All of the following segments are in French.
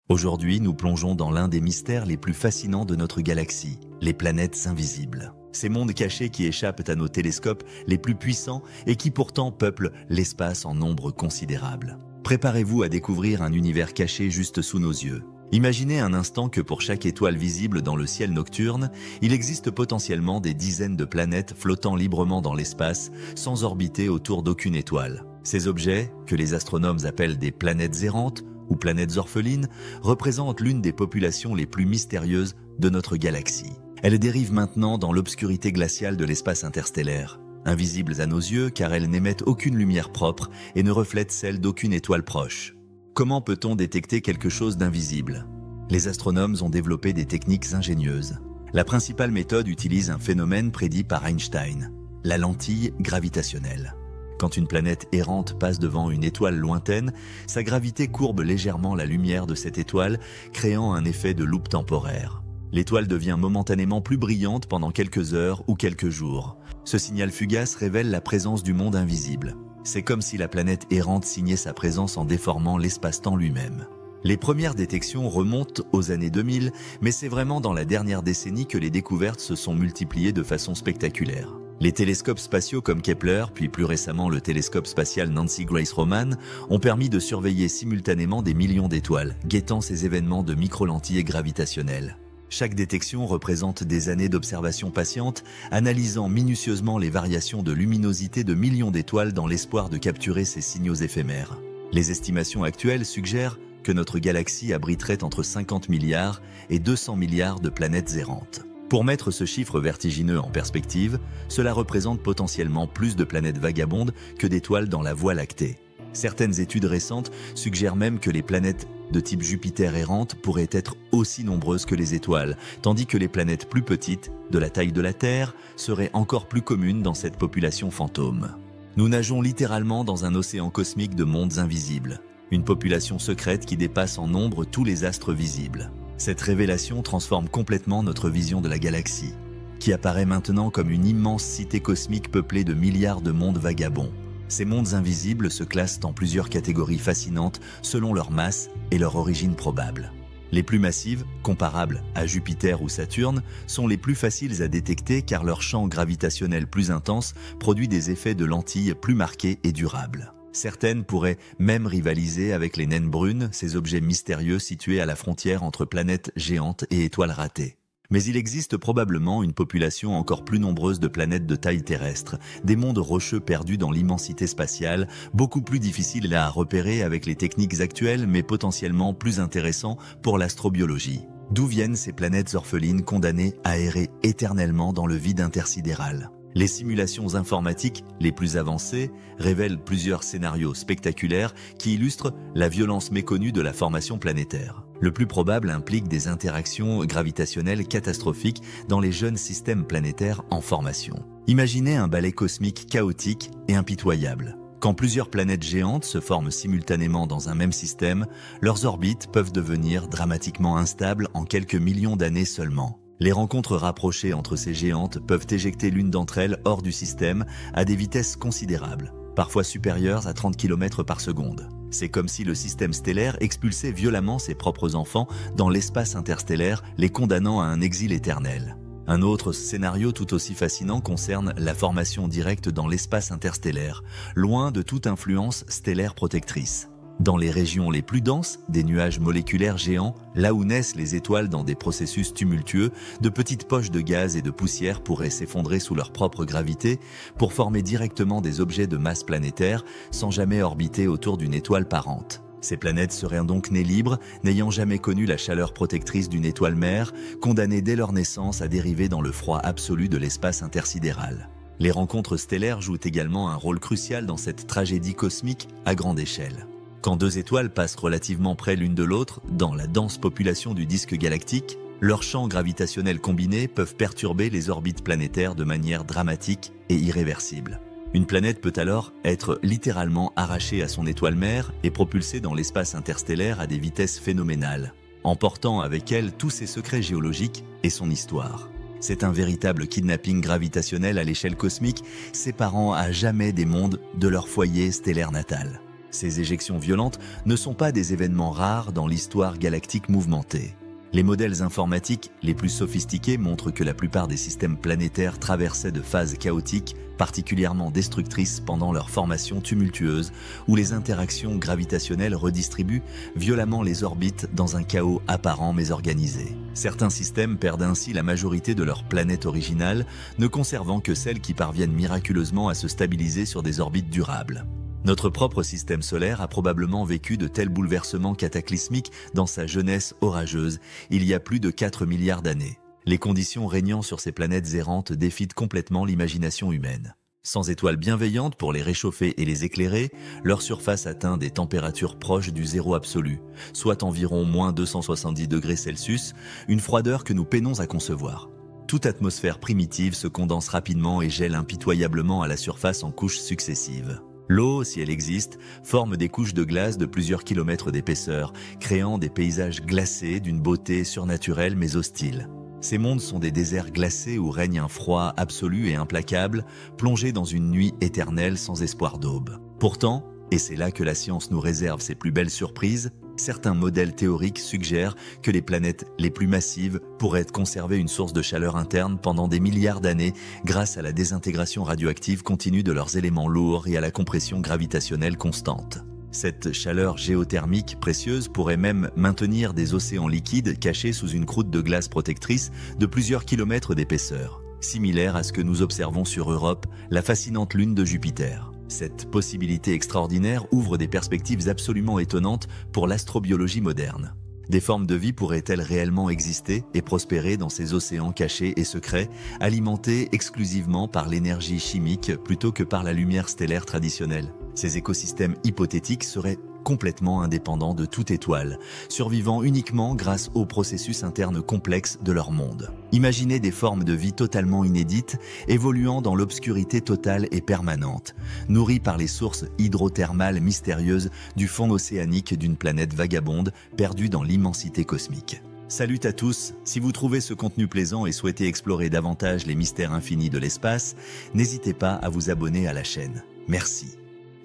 Aujourd'hui, nous plongeons dans l'un des mystères les plus fascinants de notre galaxie, les planètes invisibles. Ces mondes cachés qui échappent à nos télescopes les plus puissants et qui pourtant peuplent l'espace en nombre considérable. Préparez-vous à découvrir un univers caché juste sous nos yeux. Imaginez un instant que pour chaque étoile visible dans le ciel nocturne, il existe potentiellement des dizaines de planètes flottant librement dans l'espace, sans orbiter autour d'aucune étoile. Ces objets, que les astronomes appellent des planètes errantes ou planètes orphelines, représentent l'une des populations les plus mystérieuses de notre galaxie. Elles dérivent maintenant dans l'obscurité glaciale de l'espace interstellaire, invisibles à nos yeux car elles n'émettent aucune lumière propre et ne reflètent celle d'aucune étoile proche. Comment peut-on détecter quelque chose d'invisible? Les astronomes ont développé des techniques ingénieuses. La principale méthode utilise un phénomène prédit par Einstein, la lentille gravitationnelle. Quand une planète errante passe devant une étoile lointaine, sa gravité courbe légèrement la lumière de cette étoile, créant un effet de loupe temporaire. L'étoile devient momentanément plus brillante pendant quelques heures ou quelques jours. Ce signal fugace révèle la présence du monde invisible. C'est comme si la planète errante signait sa présence en déformant l'espace-temps lui-même. Les premières détections remontent aux années 2000, mais c'est vraiment dans la dernière décennie que les découvertes se sont multipliées de façon spectaculaire. Les télescopes spatiaux comme Kepler, puis plus récemment le télescope spatial Nancy Grace Roman, ont permis de surveiller simultanément des millions d'étoiles, guettant ces événements de micro-lentilles gravitationnelles. Chaque détection représente des années d'observation patiente, analysant minutieusement les variations de luminosité de millions d'étoiles dans l'espoir de capturer ces signaux éphémères. Les estimations actuelles suggèrent que notre galaxie abriterait entre 50 milliards et 200 milliards de planètes errantes. Pour mettre ce chiffre vertigineux en perspective, cela représente potentiellement plus de planètes vagabondes que d'étoiles dans la Voie lactée. Certaines études récentes suggèrent même que les planètes de type Jupiter errante pourraient être aussi nombreuses que les étoiles, tandis que les planètes plus petites, de la taille de la Terre, seraient encore plus communes dans cette population fantôme. Nous nageons littéralement dans un océan cosmique de mondes invisibles, une population secrète qui dépasse en nombre tous les astres visibles. Cette révélation transforme complètement notre vision de la galaxie, qui apparaît maintenant comme une immense cité cosmique peuplée de milliards de mondes vagabonds. Ces mondes invisibles se classent en plusieurs catégories fascinantes selon leur masse et leur origine probable. Les plus massives, comparables à Jupiter ou Saturne, sont les plus faciles à détecter car leur champ gravitationnel plus intense produit des effets de lentilles plus marqués et durables. Certaines pourraient même rivaliser avec les naines brunes, ces objets mystérieux situés à la frontière entre planètes géantes et étoiles ratées. Mais il existe probablement une population encore plus nombreuse de planètes de taille terrestre, des mondes rocheux perdus dans l'immensité spatiale, beaucoup plus difficiles à repérer avec les techniques actuelles mais potentiellement plus intéressants pour l'astrobiologie. D'où viennent ces planètes orphelines condamnées à errer éternellement dans le vide intersidéral? Les simulations informatiques les plus avancées révèlent plusieurs scénarios spectaculaires qui illustrent la violence méconnue de la formation planétaire. Le plus probable implique des interactions gravitationnelles catastrophiques dans les jeunes systèmes planétaires en formation. Imaginez un balai cosmique chaotique et impitoyable. Quand plusieurs planètes géantes se forment simultanément dans un même système, leurs orbites peuvent devenir dramatiquement instables en quelques millions d'années seulement. Les rencontres rapprochées entre ces géantes peuvent éjecter l'une d'entre elles hors du système à des vitesses considérables, parfois supérieures à 30 km par seconde. C'est comme si le système stellaire expulsait violemment ses propres enfants dans l'espace interstellaire, les condamnant à un exil éternel. Un autre scénario tout aussi fascinant concerne la formation directe dans l'espace interstellaire, loin de toute influence stellaire protectrice. Dans les régions les plus denses, des nuages moléculaires géants, là où naissent les étoiles dans des processus tumultueux, de petites poches de gaz et de poussière pourraient s'effondrer sous leur propre gravité pour former directement des objets de masse planétaire sans jamais orbiter autour d'une étoile parente. Ces planètes seraient donc nées libres, n'ayant jamais connu la chaleur protectrice d'une étoile mère, condamnées dès leur naissance à dériver dans le froid absolu de l'espace intersidéral. Les rencontres stellaires jouent également un rôle crucial dans cette tragédie cosmique à grande échelle. Quand deux étoiles passent relativement près l'une de l'autre, dans la dense population du disque galactique, leurs champs gravitationnels combinés peuvent perturber les orbites planétaires de manière dramatique et irréversible. Une planète peut alors être littéralement arrachée à son étoile mère et propulsée dans l'espace interstellaire à des vitesses phénoménales, emportant avec elle tous ses secrets géologiques et son histoire. C'est un véritable kidnapping gravitationnel à l'échelle cosmique, séparant à jamais des mondes de leur foyer stellaire natal. Ces éjections violentes ne sont pas des événements rares dans l'histoire galactique mouvementée. Les modèles informatiques les plus sophistiqués montrent que la plupart des systèmes planétaires traversaient de phases chaotiques particulièrement destructrices pendant leur formation tumultueuse, où les interactions gravitationnelles redistribuent violemment les orbites dans un chaos apparent mais organisé. Certains systèmes perdent ainsi la majorité de leur planète originale, ne conservant que celles qui parviennent miraculeusement à se stabiliser sur des orbites durables. Notre propre système solaire a probablement vécu de tels bouleversements cataclysmiques dans sa jeunesse orageuse, il y a plus de 4 milliards d'années. Les conditions régnant sur ces planètes errantes défient complètement l'imagination humaine. Sans étoiles bienveillantes pour les réchauffer et les éclairer, leur surface atteint des températures proches du zéro absolu, soit environ moins 270 degrés Celsius, une froideur que nous peinons à concevoir. Toute atmosphère primitive se condense rapidement et gèle impitoyablement à la surface en couches successives. L'eau, si elle existe, forme des couches de glace de plusieurs kilomètres d'épaisseur, créant des paysages glacés d'une beauté surnaturelle mais hostile. Ces mondes sont des déserts glacés où règne un froid absolu et implacable, plongés dans une nuit éternelle sans espoir d'aube. Pourtant, et c'est là que la science nous réserve ses plus belles surprises, certains modèles théoriques suggèrent que les planètes les plus massives pourraient conserver une source de chaleur interne pendant des milliards d'années grâce à la désintégration radioactive continue de leurs éléments lourds et à la compression gravitationnelle constante. Cette chaleur géothermique précieuse pourrait même maintenir des océans liquides cachés sous une croûte de glace protectrice de plusieurs kilomètres d'épaisseur, similaire à ce que nous observons sur Europe, la fascinante lune de Jupiter. Cette possibilité extraordinaire ouvre des perspectives absolument étonnantes pour l'astrobiologie moderne. Des formes de vie pourraient-elles réellement exister et prospérer dans ces océans cachés et secrets, alimentés exclusivement par l'énergie chimique plutôt que par la lumière stellaire traditionnelle? Ces écosystèmes hypothétiques seraient complètement indépendants de toute étoile, survivant uniquement grâce aux processus internes complexes de leur monde. Imaginez des formes de vie totalement inédites, évoluant dans l'obscurité totale et permanente, nourries par les sources hydrothermales mystérieuses du fond océanique d'une planète vagabonde perdue dans l'immensité cosmique. Salut à tous, si vous trouvez ce contenu plaisant et souhaitez explorer davantage les mystères infinis de l'espace, n'hésitez pas à vous abonner à la chaîne. Merci.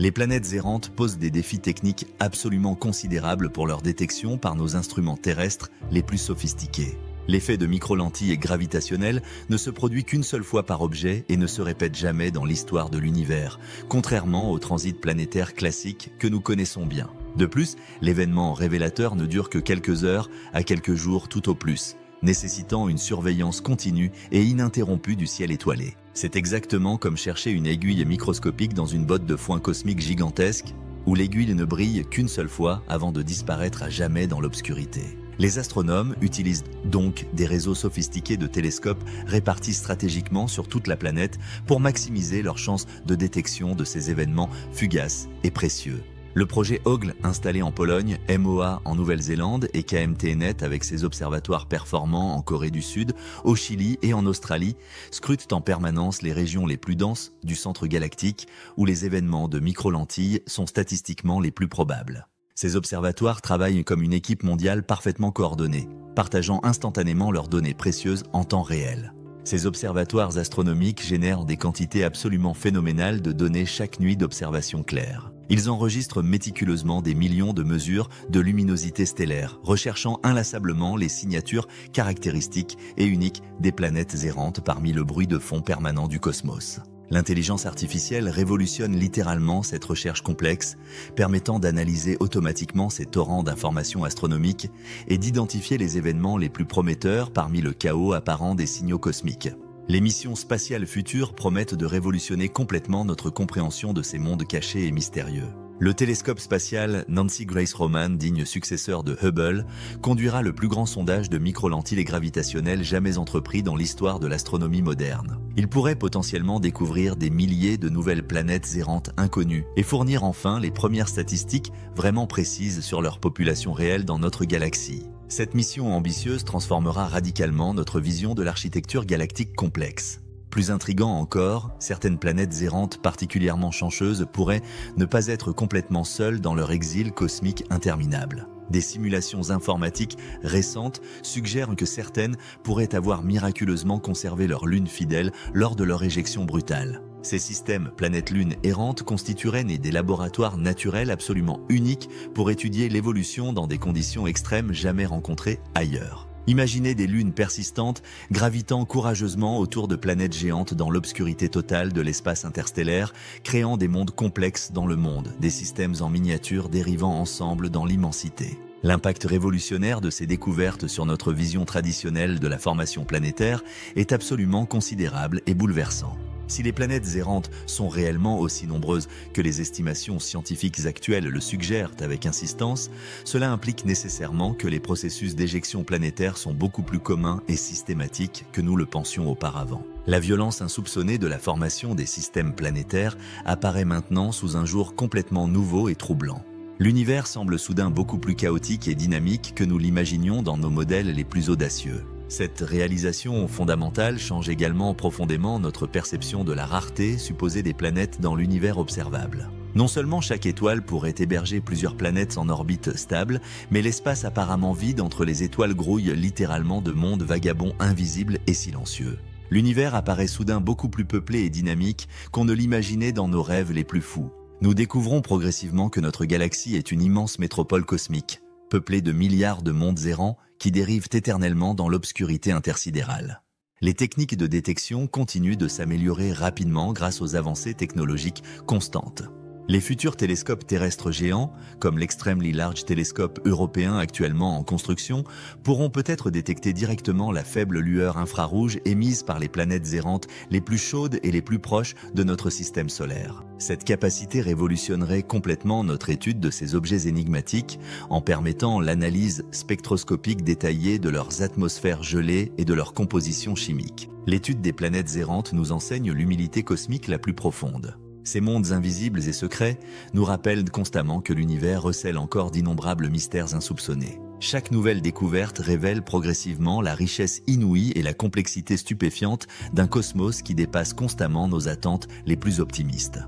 Les planètes errantes posent des défis techniques absolument considérables pour leur détection par nos instruments terrestres les plus sophistiqués. L'effet de microlentilles gravitationnelles ne se produit qu'une seule fois par objet et ne se répète jamais dans l'histoire de l'univers, contrairement au transit planétaire classique que nous connaissons bien. De plus, l'événement révélateur ne dure que quelques heures à quelques jours tout au plus, nécessitant une surveillance continue et ininterrompue du ciel étoilé. C'est exactement comme chercher une aiguille microscopique dans une botte de foin cosmique gigantesque, où l'aiguille ne brille qu'une seule fois avant de disparaître à jamais dans l'obscurité. Les astronomes utilisent donc des réseaux sophistiqués de télescopes répartis stratégiquement sur toute la planète pour maximiser leurs chances de détection de ces événements fugaces et précieux. Le projet OGLE installé en Pologne, MOA en Nouvelle-Zélande et KMT-Net avec ses observatoires performants en Corée du Sud, au Chili et en Australie scrutent en permanence les régions les plus denses du centre galactique où les événements de microlentilles sont statistiquement les plus probables. Ces observatoires travaillent comme une équipe mondiale parfaitement coordonnée, partageant instantanément leurs données précieuses en temps réel. Ces observatoires astronomiques génèrent des quantités absolument phénoménales de données chaque nuit d'observation claire. Ils enregistrent méticuleusement des millions de mesures de luminosité stellaire, recherchant inlassablement les signatures caractéristiques et uniques des planètes errantes parmi le bruit de fond permanent du cosmos. L'intelligence artificielle révolutionne littéralement cette recherche complexe, permettant d'analyser automatiquement ces torrents d'informations astronomiques et d'identifier les événements les plus prometteurs parmi le chaos apparent des signaux cosmiques. Les missions spatiales futures promettent de révolutionner complètement notre compréhension de ces mondes cachés et mystérieux. Le télescope spatial Nancy Grace Roman, digne successeur de Hubble, conduira le plus grand sondage de microlentilles gravitationnelles jamais entrepris dans l'histoire de l'astronomie moderne. Il pourrait potentiellement découvrir des milliers de nouvelles planètes errantes inconnues et fournir enfin les premières statistiques vraiment précises sur leur population réelle dans notre galaxie. Cette mission ambitieuse transformera radicalement notre vision de l'architecture galactique complexe. Plus intriguant encore, certaines planètes errantes particulièrement chanceuses pourraient ne pas être complètement seules dans leur exil cosmique interminable. Des simulations informatiques récentes suggèrent que certaines pourraient avoir miraculeusement conservé leur lune fidèle lors de leur éjection brutale. Ces systèmes planètes-lunes errantes constitueraient des laboratoires naturels absolument uniques pour étudier l'évolution dans des conditions extrêmes jamais rencontrées ailleurs. Imaginez des lunes persistantes gravitant courageusement autour de planètes géantes dans l'obscurité totale de l'espace interstellaire, créant des mondes complexes dans le monde, des systèmes en miniature dérivant ensemble dans l'immensité. L'impact révolutionnaire de ces découvertes sur notre vision traditionnelle de la formation planétaire est absolument considérable et bouleversant. Si les planètes errantes sont réellement aussi nombreuses que les estimations scientifiques actuelles le suggèrent avec insistance, cela implique nécessairement que les processus d'éjection planétaire sont beaucoup plus communs et systématiques que nous le pensions auparavant. La violence insoupçonnée de la formation des systèmes planétaires apparaît maintenant sous un jour complètement nouveau et troublant. L'univers semble soudain beaucoup plus chaotique et dynamique que nous l'imaginions dans nos modèles les plus audacieux. Cette réalisation fondamentale change également profondément notre perception de la rareté supposée des planètes dans l'univers observable. Non seulement chaque étoile pourrait héberger plusieurs planètes en orbite stable, mais l'espace apparemment vide entre les étoiles grouille littéralement de mondes vagabonds invisibles et silencieux. L'univers apparaît soudain beaucoup plus peuplé et dynamique qu'on ne l'imaginait dans nos rêves les plus fous. Nous découvrons progressivement que notre galaxie est une immense métropole cosmique, peuplée de milliards de mondes errants qui dérivent éternellement dans l'obscurité intersidérale. Les techniques de détection continuent de s'améliorer rapidement grâce aux avancées technologiques constantes. Les futurs télescopes terrestres géants, comme l'Extremely Large Telescope européen actuellement en construction, pourront peut-être détecter directement la faible lueur infrarouge émise par les planètes errantes les plus chaudes et les plus proches de notre système solaire. Cette capacité révolutionnerait complètement notre étude de ces objets énigmatiques en permettant l'analyse spectroscopique détaillée de leurs atmosphères gelées et de leur composition chimique. L'étude des planètes errantes nous enseigne l'humilité cosmique la plus profonde. Ces mondes invisibles et secrets nous rappellent constamment que l'univers recèle encore d'innombrables mystères insoupçonnés. Chaque nouvelle découverte révèle progressivement la richesse inouïe et la complexité stupéfiante d'un cosmos qui dépasse constamment nos attentes les plus optimistes.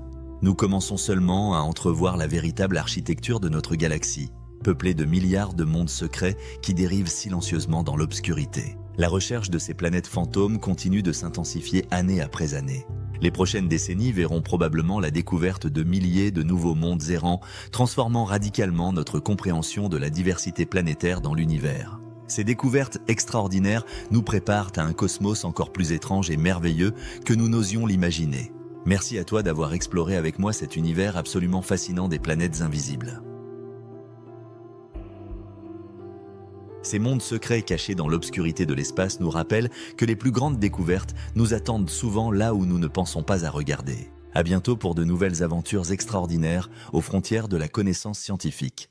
Nous commençons seulement à entrevoir la véritable architecture de notre galaxie, peuplée de milliards de mondes secrets qui dérivent silencieusement dans l'obscurité. La recherche de ces planètes fantômes continue de s'intensifier année après année. Les prochaines décennies verront probablement la découverte de milliers de nouveaux mondes errants, transformant radicalement notre compréhension de la diversité planétaire dans l'univers. Ces découvertes extraordinaires nous préparent à un cosmos encore plus étrange et merveilleux que nous n'osions l'imaginer. Merci à toi d'avoir exploré avec moi cet univers absolument fascinant des planètes invisibles. Ces mondes secrets cachés dans l'obscurité de l'espace nous rappellent que les plus grandes découvertes nous attendent souvent là où nous ne pensons pas à regarder. À bientôt pour de nouvelles aventures extraordinaires aux frontières de la connaissance scientifique.